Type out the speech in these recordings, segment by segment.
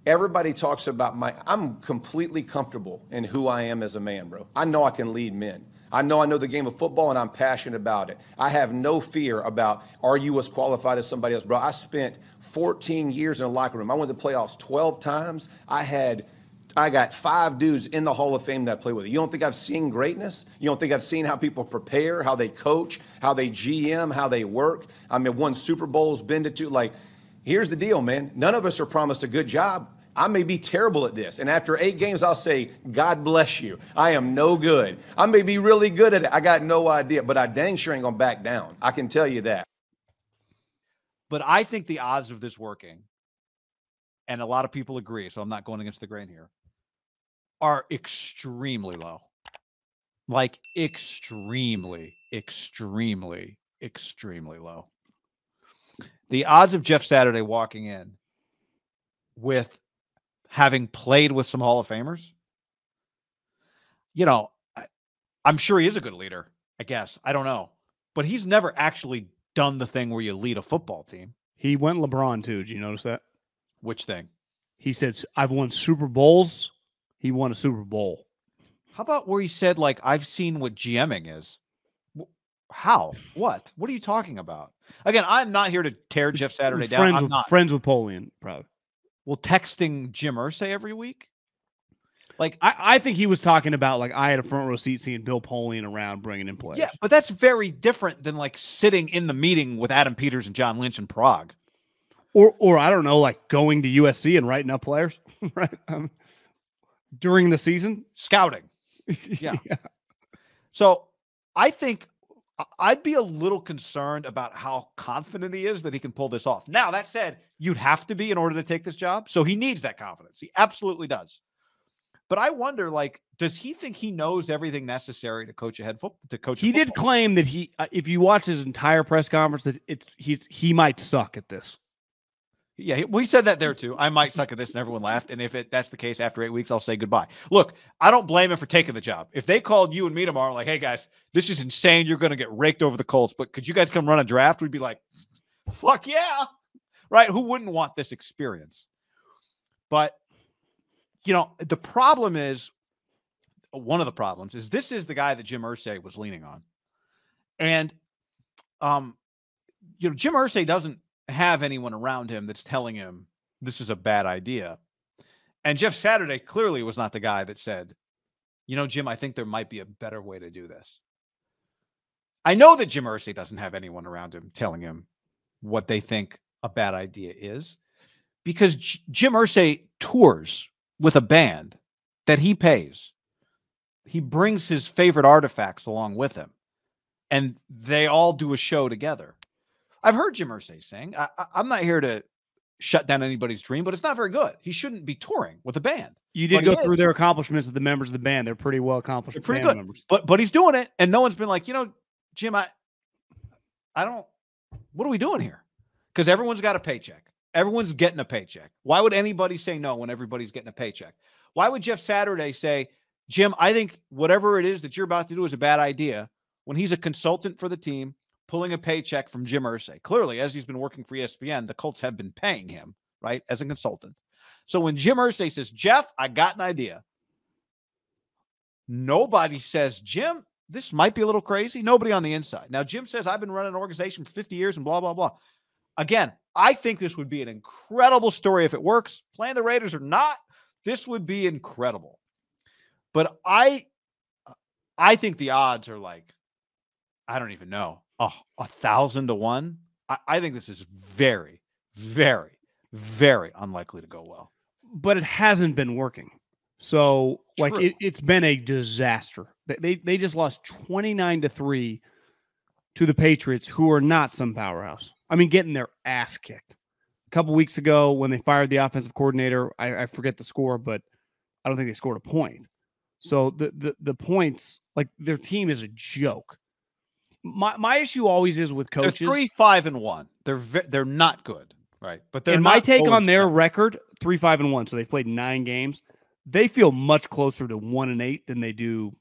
everybody talks about I'm completely comfortable in who I am as a man, bro. I know I can lead men. I know the game of football, and I'm passionate about it. I have no fear about, are you as qualified as somebody else? Bro, I spent 14 years in a locker room. I went to playoffs 12 times. I got 5 dudes in the Hall of Fame that I play with. You don't think I've seen greatness? You don't think I've seen how people prepare, how they coach, how they GM, how they work? I mean, won Super Bowls, been to 2. Like, here's the deal, man. None of us are promised a good job. I may be terrible at this. And after 8 games, I'll say, God bless you. I am no good. I may be really good at it. I got no idea. But I dang sure ain't going to back down. I can tell you that. But I think the odds of this working, and a lot of people agree, so I'm not going against the grain here, are extremely low. Like extremely, extremely, extremely low. The odds of Jeff Saturday walking in with having played with some Hall of Famers, you know, I'm sure he is a good leader, I guess. I don't know. But he's never actually done the thing where you lead a football team. He went LeBron, too. Did you notice that? Which thing? He said, I've won Super Bowls. He won a Super Bowl. How about where he said, like, I've seen what GMing is? How? What? What are you talking about? Again, I'm not here to tear Jeff Saturday down. I'm not. Friends with Polian, probably. Well, texting Jim Irsay every week? Like, I think he was talking about, like, I had a front row seat seeing Bill Polian around bringing in players. Yeah, but that's very different than, like, sitting in the meeting with Adam Peters and John Lynch in Prague. Or I don't know, like going to USC and writing up players, right? During the season? Scouting. Yeah. So I think I'd be a little concerned about how confident he is that he can pull this off. Now, that said, you'd have to be in order to take this job. So he needs that confidence. He absolutely does. But I wonder, like, does he think he knows everything necessary to coach a head football? He did claim that if you watch his entire press conference, that he might suck at this. Yeah, we said that there too. I might suck at this, and everyone laughed. And if that's the case, after 8 weeks, I'll say goodbye. Look, I don't blame him for taking the job. If they called you and me tomorrow, like, hey guys, this is insane. You're going to get raked over the Colts, but could you guys come run a draft? We'd be like, fuck yeah, right? Who wouldn't want this experience? But you know, the problem is, one of the problems is this is the guy that Jim Irsay was leaning on, and you know, Jim Irsay doesn't have anyone around him that's telling him this is a bad idea. And Jeff Saturday clearly was not the guy that said, you know, Jim, I think there might be a better way to do this. I know that Jim Irsay doesn't have anyone around him telling him what they think a bad idea is, because Jim Irsay tours with a band that he pays. He brings his favorite artifacts along with him, and they all do a show together. I've heard Jim Irsay saying, I'm not here to shut down anybody's dream, but it's not very good. He shouldn't be touring with a band. You did go through their accomplishments of the members of the band. They're pretty well accomplished. They're pretty good members. But he's doing it, and no one's been like, you know, Jim, I don't, what are we doing here? Because everyone's got a paycheck. Everyone's getting a paycheck. Why would anybody say no when everybody's getting a paycheck? Why would Jeff Saturday say, Jim, I think whatever it is that you're about to do is a bad idea, when he's a consultant for the team, pulling a paycheck from Jim Irsay? Clearly, as he's been working for ESPN, the Colts have been paying him, right, as a consultant. So when Jim Irsay says, Jeff, I got an idea, nobody says, Jim, this might be a little crazy. Nobody on the inside. Now, Jim says, I've been running an organization for 50 years and blah, blah, blah. Again, I think this would be an incredible story if it works. Playing the Raiders or not, this would be incredible. But I think the odds are like, I don't even know, 1,000 to 1. I think this is very, very, very unlikely to go well. But it hasn't been working. So, like, it's been a disaster. They just lost 29-3 to the Patriots, who are not some powerhouse. I mean, getting their ass kicked. A couple weeks ago, when they fired the offensive coordinator, I forget the score, but I don't think they scored a point. So the points, like, their team is a joke. My issue always is with coaches. They're 3-5-1. They're not good, right? But they're. And my take on their record, 3-5-1. So they've played 9 games. They feel much closer to 1-8 than they do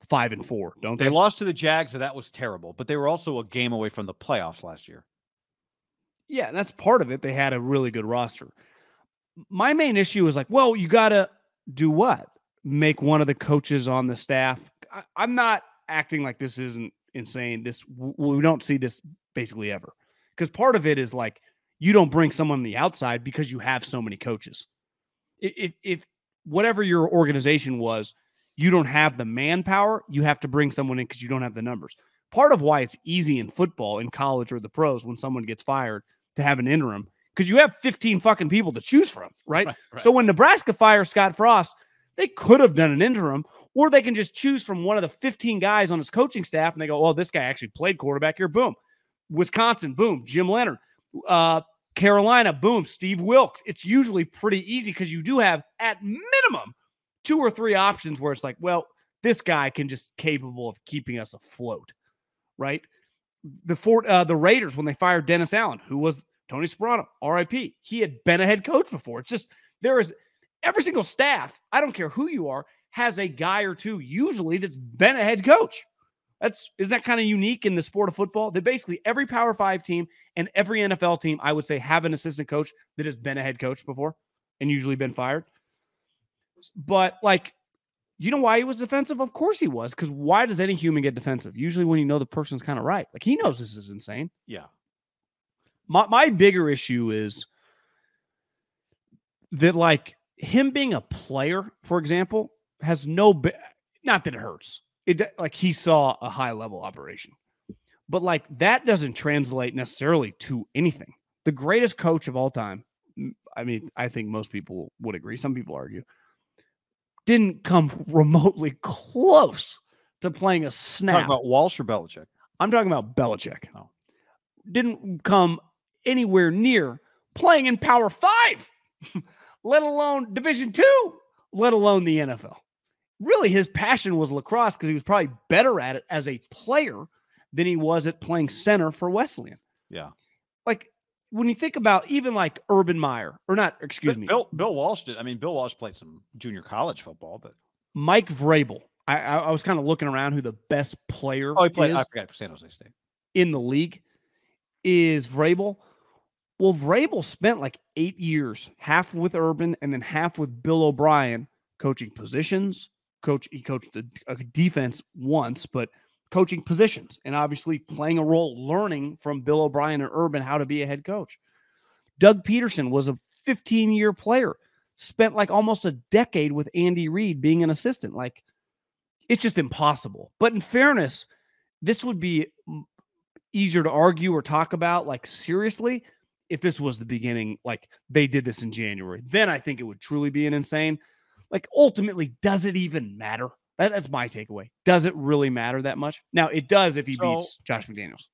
5-4, don't they? They lost to the Jags, and that was terrible. But they were also a game away from the playoffs last year. Yeah, that's part of it. They had a really good roster. my main issue is like, well, you got to do what? Make one of the coaches on the staff. I'm not acting like this isn't insane. We don't see this basically ever. Because part of it is like, you don't bring someone on the outside because you have so many coaches. If whatever your organization was, you don't have the manpower, you have to bring someone in because you don't have the numbers. Part of why it's easy in football, in college, or the pros when someone gets fired to have an interim, because you have 15 fucking people to choose from, right? Right. So when Nebraska fires Scott Frost, they could have done an interim, or they can just choose from one of the 15 guys on his coaching staff, and they go, well, this guy actually played quarterback here, boom. Wisconsin, boom, Jim Leonard. Carolina, boom, Steve Wilkes. It's usually pretty easy because you do have, at minimum, 2 or 3 options where it's like, well, this guy can just capable of keeping us afloat, right? The Raiders, when they fired Dennis Allen, who was Tony Soprano, RIP, he had been a head coach before. It's just, there is every single staff, I don't care who you are, has a guy or two usually that's been a head coach. Isn't that kind of unique in the sport of football? That basically every Power 5 team and every NFL team, I would say, have an assistant coach that has been a head coach before and usually been fired. But like, you know why he was defensive? Of course he was. Because why does any human get defensive? Usually when you know the person's kind of right. Like, he knows this is insane. Yeah. My bigger issue is that, like, him being a player, for example, has not that it hurts. Like, he saw a high level operation, but like, that doesn't translate necessarily to anything. The greatest coach of all time, I mean, I think most people would agree, some people argue, didn't come remotely close to playing a snap. Talking about Walsh or Belichick? I'm talking about Belichick. Oh. Didn't come anywhere near playing in Power 5, let alone Division 2, let alone the NFL. Really, his passion was lacrosse because he was probably better at it as a player than he was at playing center for Wesleyan. Yeah. Like, when you think about even like Urban Meyer, or not, excuse me. Bill Walsh did. I mean, Bill Walsh played some junior college football, but Mike Vrabel. I was kind of looking around who the best player he played. is I forgot, San Jose State in the league is Vrabel. Well, Vrabel spent like 8 years, half with Urban and then half with Bill O'Brien, coaching positions. He coached the defense once, but coaching positions and obviously playing a role, learning from Bill O'Brien and Urban how to be a head coach. Doug Peterson was a 15-year player, spent like almost a decade with Andy Reid being an assistant. Like, it's just impossible. But in fairness, this would be easier to argue or talk about, like, seriously, if this was the beginning, like they did this in January. Then I think it would truly be an insane. Like, ultimately, does it even matter? That's my takeaway. Does it really matter that much? Now, it does if he beats Josh McDaniels.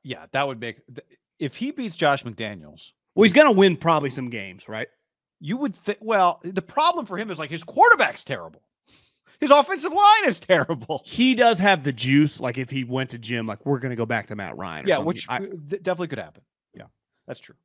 Yeah, that would make – if he beats Josh McDaniels – well, he's going to win probably some games, right? You would think – well, the problem for him is, like, his quarterback's terrible. His offensive line is terrible. He does have the juice. Like, if he went to Jim, like, we're going to go back to Matt Ryan. Yeah, which definitely could happen. Yeah, that's true.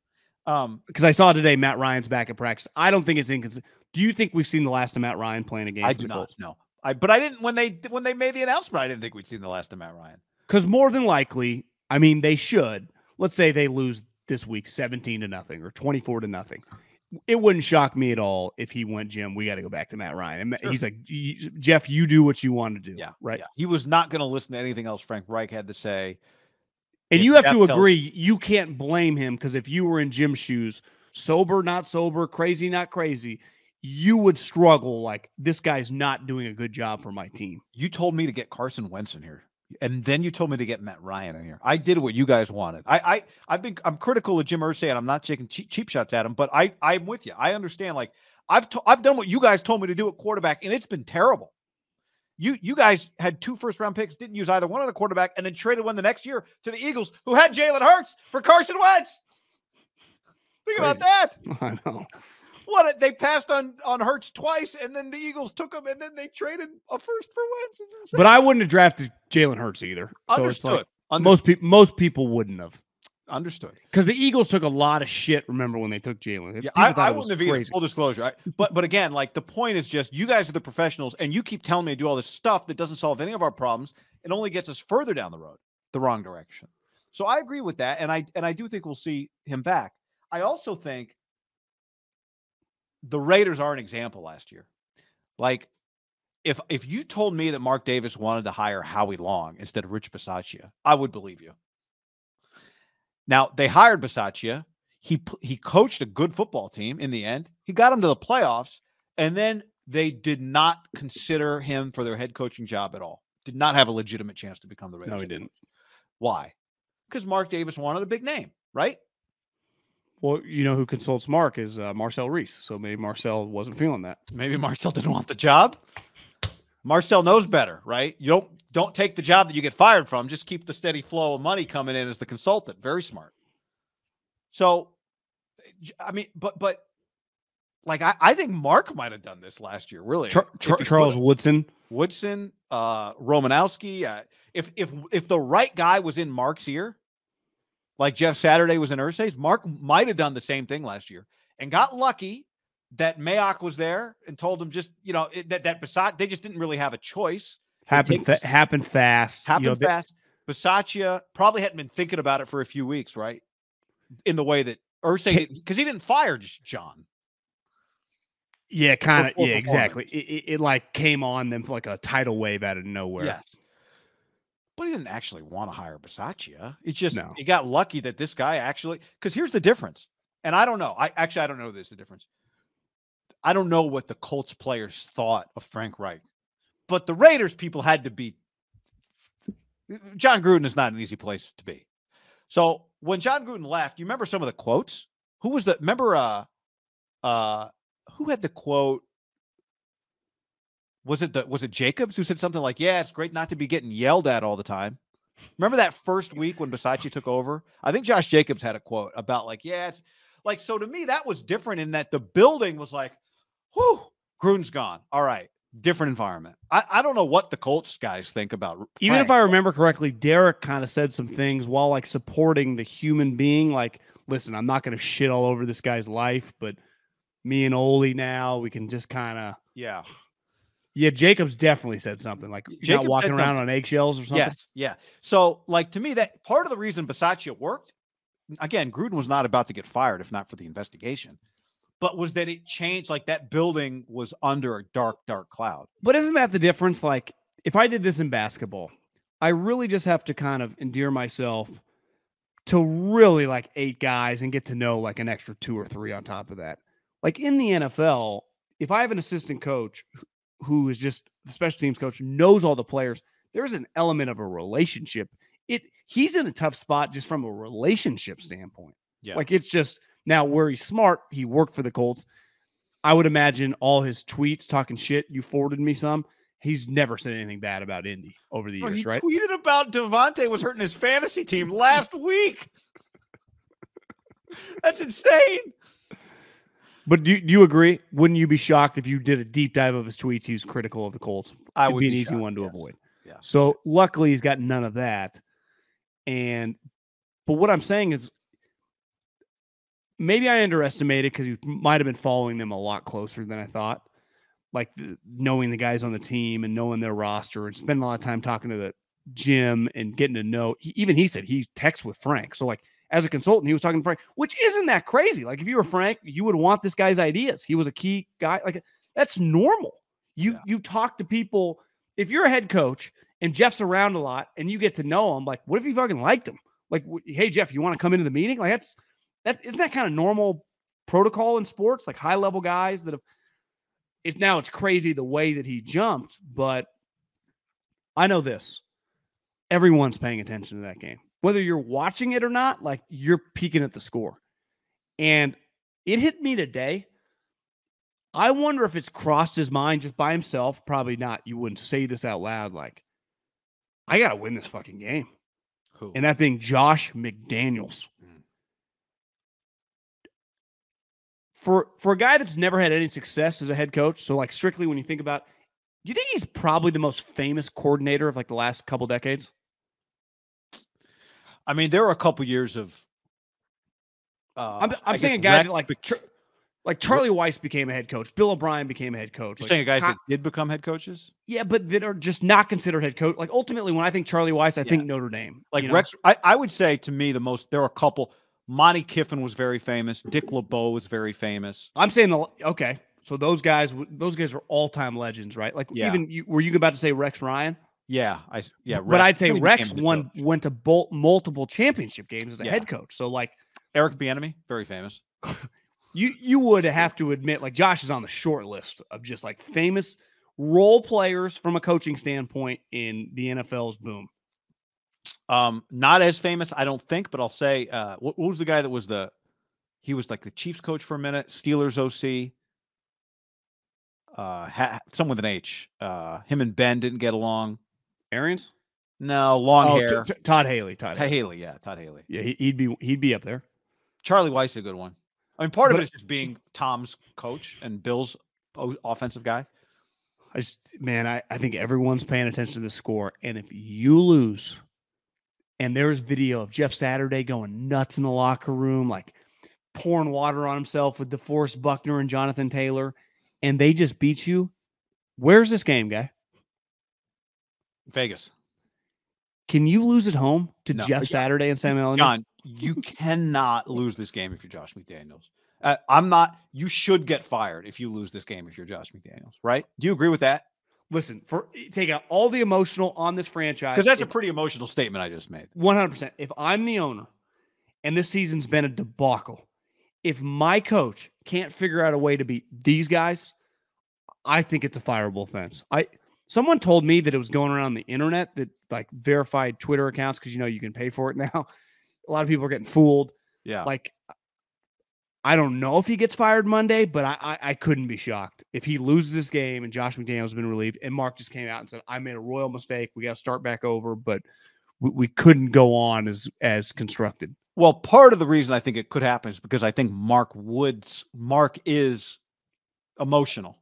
Because I saw today Matt Ryan's back at practice. I don't think it's inconsistent. Do you think we've seen the last of Matt Ryan playing a game? I do not. No, but I didn't when they made the announcement. I didn't think we'd seen the last of Matt Ryan. Because more than likely, I mean, they should. Let's say they lose this week 17-0 or 24-0. It wouldn't shock me at all if he went, Jim, we got to go back to Matt Ryan. And sure. He's like, Jeff, you do what you want to do. Yeah, right. Yeah. He was not going to listen to anything else Frank Reich had to say. And you have to agree, you can't blame him, because if you were in Jim's shoes, sober, not sober, crazy, not crazy, you would struggle. Like, this guy's not doing a good job for my team. You told me to get Carson Wentz in here, and then you told me to get Matt Ryan in here. I did what you guys wanted. I'm critical of Jim Irsay, and I'm not taking cheap shots at him, but I'm with you. I understand. Like, I've done what you guys told me to do at quarterback, and it's been terrible. You guys had 2 first-round picks, didn't use either one on a quarterback, and then traded one the next year to the Eagles, who had Jalen Hurts for Carson Wentz. Think about that. I know. What, they passed on Hurts twice, and then the Eagles took him, and then they traded a first for Wentz. It's insane. But I wouldn't have drafted Jalen Hurts either. So Understood. It's like most people wouldn't have. Understood. Because the Eagles took a lot of shit, remember, when they took Jalen. Yeah, I wouldn't have either, full disclosure. But again, like, the point is just, you guys are the professionals, and you keep telling me to do all this stuff that doesn't solve any of our problems. It only gets us further down the road, the wrong direction. So I agree with that, and I do think we'll see him back. I also think the Raiders are an example last year. Like, if you told me that Mark Davis wanted to hire Howie Long instead of Rich Bisaccia, I would believe you. Now, they hired Bisaccia. He coached a good football team in the end. He got them to the playoffs, and then they did not consider him for their head coaching job at all. Did not have a legitimate chance to become the Raiders. No, he didn't. Why? Because Mark Davis wanted a big name, right? Well, you know who consults Mark is Marcel Reese. So maybe Marcel wasn't feeling that. Maybe Marcel didn't want the job. Marcel knows better, right? You don't take the job that you get fired from. Just keep the steady flow of money coming in as the consultant. Very smart. So, I mean, but like I think Mark might have done this last year. Really, Charles Woodson, Romanowski. If the right guy was in Mark's ear, like Jeff Saturday was in Irsay's, Mark might have done the same thing last year and got lucky that Mayock was there and told him just, that Bisaccia, they just didn't really have a choice. Happened fast. Happened fast. Bisaccia probably hadn't been thinking about it for a few weeks, right? In the way that Irsay, because he didn't fire John. Yeah, kind of. Yeah, exactly. It like came on them like a tidal wave out of nowhere. Yes. But he didn't actually want to hire Bisaccia. It just, he got lucky that this guy actually, because here's the difference. And I don't know. I don't know this, the difference. I don't know what the Colts players thought of Frank Reich, but the Raiders people had to be. John Gruden is not an easy place to be. So when John Gruden left, you remember some of the quotes? Who was the, remember, who had the quote? Was it Jacobs who said something like, yeah, it's great not to be getting yelled at all the time. Remember that first week when Bisaccia took over? I think Josh Jacobs had a quote about like, yeah, it's like, so to me, that was different in that the building was like, whew, Gruden's gone. All right. Different environment. I don't know what the Colts guys think about Frank. Even if I remember correctly, Derek kind of said some things while like supporting the human being. Like, listen, I'm not going to shit all over this guy's life, but me and Ole now, we can just kind of. Yeah. Yeah, Jacobs definitely said something like not walking around on eggshells or something. Yes, yeah. So, like, to me, that part of the reason Bisaccia worked, again, Gruden was not about to get fired if not for the investigation, but was that it changed, like that building was under a dark, dark cloud. But isn't that the difference? Like, if I did this in basketball, I really just have to kind of endear myself to really like 8 guys and get to know like an extra 2 or 3 on top of that. Like in the NFL, if I have an assistant coach who is just the special teams coach, knows all the players, there's an element of a relationship. He's in a tough spot just from a relationship standpoint. Yeah. Like it's just now where he's smart, he worked for the Colts. I would imagine all his tweets talking shit, you forwarded me some. He's never said anything bad about Indy over the years, right? He tweeted about Devontae was hurting his fantasy team last week. That's insane. But do you agree? Wouldn't you be shocked if you did a deep dive of his tweets? He was critical of the Colts. I would be an be easy shocked, one to yes. avoid. Yeah. So luckily he's got none of that. But what I'm saying is maybe I underestimated because you might have been following them a lot closer than I thought. Like knowing the guys on the team and knowing their roster and spending a lot of time talking to the gym and getting to know. He said he texts with Frank. So like, as a consultant, he was talking to Frank, which isn't that crazy. Like if you were Frank, you would want this guy's ideas. He was a key guy. Like that's normal. You talk to people. If you're a head coach and Jeff's around a lot and you get to know him, like what if you fucking liked him? Like, hey Jeff, you want to come into the meeting? Like isn't that kind of normal protocol in sports? Like high level guys that have. It's crazy the way that he jumped, but I know this. Everyone's paying attention to that game. Whether you're watching it or not, like you're peeking at the score. And it hit me today. I wonder if it's crossed his mind just by himself. Probably not. You wouldn't say this out loud. Like, I got to win this fucking game. Who? And that being Josh McDaniels. For a guy that's never had any success as a head coach, so like strictly when you think about, do you think he's probably the most famous coordinator of like the last couple decades? I mean, there were a couple years of. I'm saying a guy that like Charlie Weiss became a head coach. Bill O'Brien became a head coach. You're saying guys that did become head coaches? Yeah, but that are just not considered head coach. Like ultimately, when I think Charlie Weiss, I think Notre Dame. Like Rex, I would say to me there were a couple. Monty Kiffin was very famous. Dick LeBeau was very famous. I'm saying okay. So those guys are all-time legends, right? Like even were you about to say Rex Ryan? Yeah, but I'd say Rex went to multiple championship games as a head coach. So like Eric Bieniemy, very famous. You would have to admit, like Josh is on the short list of just like famous role players from a coaching standpoint in the NFL's boom. Not as famous, I don't think, but I'll say, what was the guy that was he was like the Chiefs coach for a minute, Steelers OC. Someone with an H. Him and Ben didn't get along. Arians? No, long hair. Todd Haley. Todd Haley. Yeah, he'd be up there. Charlie Weiss is a good one. I mean, part of it is just being Tom's coach and Bill's offensive guy. I think everyone's paying attention to the score, and if you lose, and there's video of Jeff Saturday going nuts in the locker room, like pouring water on himself with DeForest Buckner and Jonathan Taylor, and they just beat you, where's this game, guy? Vegas. Can you lose at home to Jeff Saturday and Sam Ellinger? John, you cannot lose this game if you're Josh McDaniels. You should get fired if you lose this game if you're Josh McDaniels, right? Do you agree with that? Listen, take out all the emotional on this franchise. Because that's a pretty emotional statement I just made. 100%. If I'm the owner and this season's been a debacle, if my coach can't figure out a way to beat these guys, I think it's a fireable offense. Someone told me that it was going around the internet that like verified Twitter accounts, because you can pay for it now. A lot of people are getting fooled. Yeah. Like, I don't know if he gets fired Monday, but I couldn't be shocked if he loses this game and Josh McDaniels has been relieved and Mark just came out and said, I made a royal mistake. We got to start back over, but we couldn't go on as constructed. Well, part of the reason I think it could happen is because I think Mark is emotional.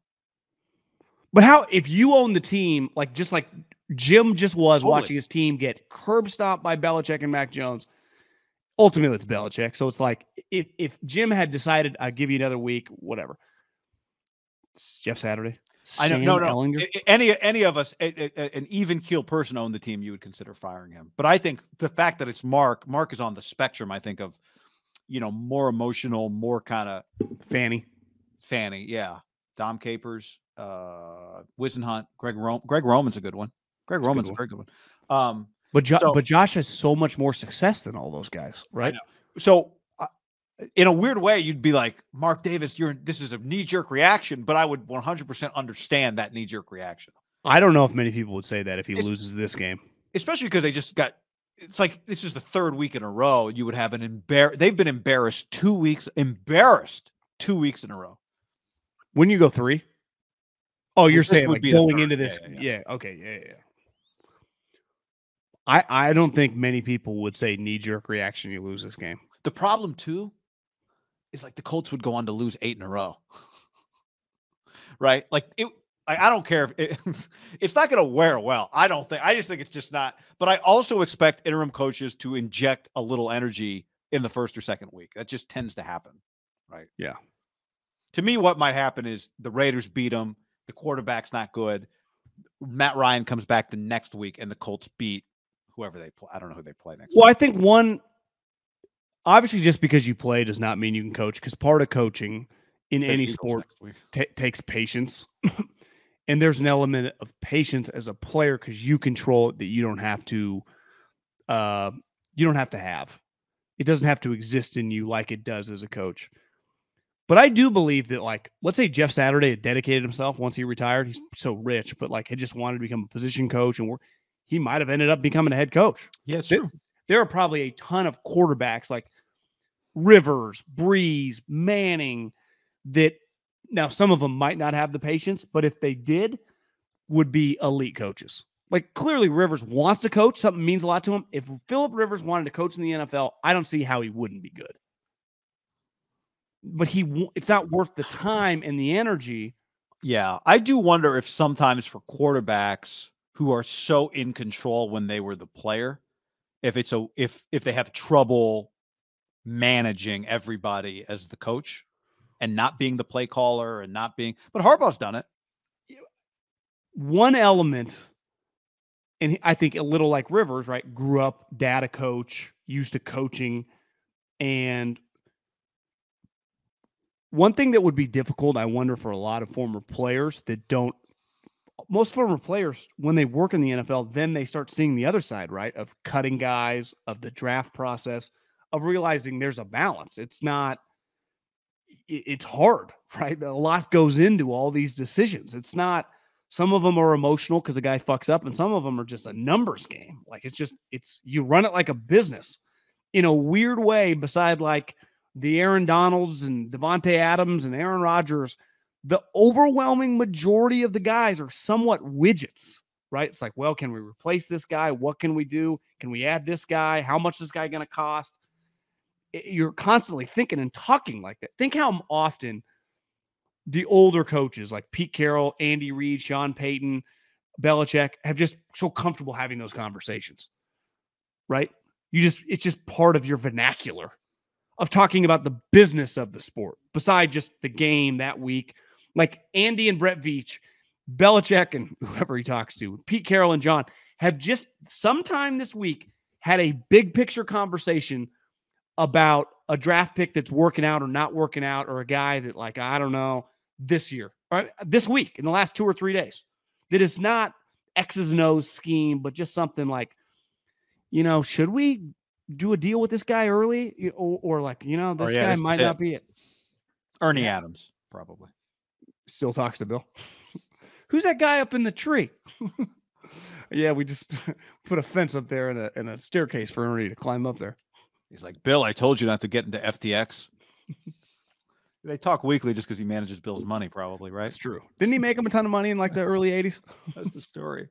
But if you own the team, just like Jim just was totally watching his team get curb stomped by Belichick and Mac Jones, ultimately it's Belichick. So it's like if Jim had decided, I'll give you another week, whatever. It's Jeff Saturday. I know. No. Ellinger. Any of us, an even keel person owned the team, you would consider firing him. But I think the fact that it's Mark is on the spectrum, I think, of, more emotional, more kind of Fanny. Yeah. Dom Capers, Wisenhunt, Greg Roman's a good one. Greg Roman's a very good one. But Josh has so much more success than all those guys, right? So in a weird way, you'd be like, Mark Davis, this is a knee-jerk reaction, but I would 100% understand that knee-jerk reaction. I don't know if many people would say that if he loses this game. Especially because they just got – it's like this is the third week in a row. You would have they've been embarrassed 2 weeks in a row. When you go 3? Oh, you're saying like going into this. Yeah. Okay. Yeah. I don't think many people would say knee-jerk reaction you lose this game. The problem, too, is like the Colts would go on to lose 8 in a row. Right? Like, I don't care if it's not going to wear well. I just think it's just not. But I also expect interim coaches to inject a little energy in the first or second week. That just tends to happen. Right? Yeah. To me, what might happen is the Raiders beat them. The quarterback's not good. Matt Ryan comes back the next week, and the Colts beat whoever they play. I don't know who they play next week. I think obviously just because you play does not mean you can coach, because part of coaching in any sport takes patience. And there's an element of patience as a player because you control it that you don't have to have. It doesn't have to exist in you like it does as a coach. But I do believe that, like, let's say Jeff Saturday had dedicated himself once he retired. He's so rich, but like had just wanted to become a position coach, and he might have ended up becoming a head coach. Yeah, it's true. There are probably a ton of quarterbacks like Rivers, Breeze, Manning, that now some of them might not have the patience, but if they did, would be elite coaches. Like, clearly Rivers wants to coach. Something means a lot to him. If Phillip Rivers wanted to coach in the NFL, I don't see how he wouldn't be good. But it's not worth the time and the energy. Yeah, I do wonder if sometimes for quarterbacks who are so in control when they were the player, if they have trouble managing everybody as the coach and not being the play caller and not being, but Harbaugh's done it. One element, and I think a little like Rivers, right? Grew up data coach, used to coaching. And one thing that would be difficult, I wonder, for a lot of former players that don't, most former players, when they work in the NFL, then they start seeing the other side, right? Of cutting guys, of the draft process, of realizing there's a balance. It's not, it's hard, right? A lot goes into all these decisions. It's not, some of them are emotional because the guy fucks up, and some of them are just a numbers game. Like you run it like a business in a weird way, beside like the Aaron Donalds and Devontae Adams and Aaron Rodgers. The overwhelming majority of the guys are somewhat widgets, right? It's like, well, can we replace this guy? What can we do? Can we add this guy? How much is this guy going to cost? You're constantly thinking and talking like that. Think how often the older coaches like Pete Carroll, Andy Reid, Sean Payton, Belichick have just so comfortable having those conversations, right? It's just part of your vernacular of talking about the business of the sport, beside just the game that week. Like Andy and Brett Veach, Belichick and whoever he talks to, Pete Carroll and John, have just sometime this week had a big picture conversation about a draft pick that's working out or not working out, or a guy that, like, I don't know, this year, or this week, in the last 2 or 3 days, that is not X's and O's scheme, but just something like, should we do a deal with this guy early? Or like, this guy might not be it. Ernie Adams, probably. Still talks to Bill. Who's that guy up in the tree? Yeah, we just put a fence up there and a staircase for Ernie to climb up there. He's like, Bill, I told you not to get into FTX. They talk weekly just because he manages Bill's money, probably, right? It's true. Didn't he make him a ton of money in like the early 80s? That's the story.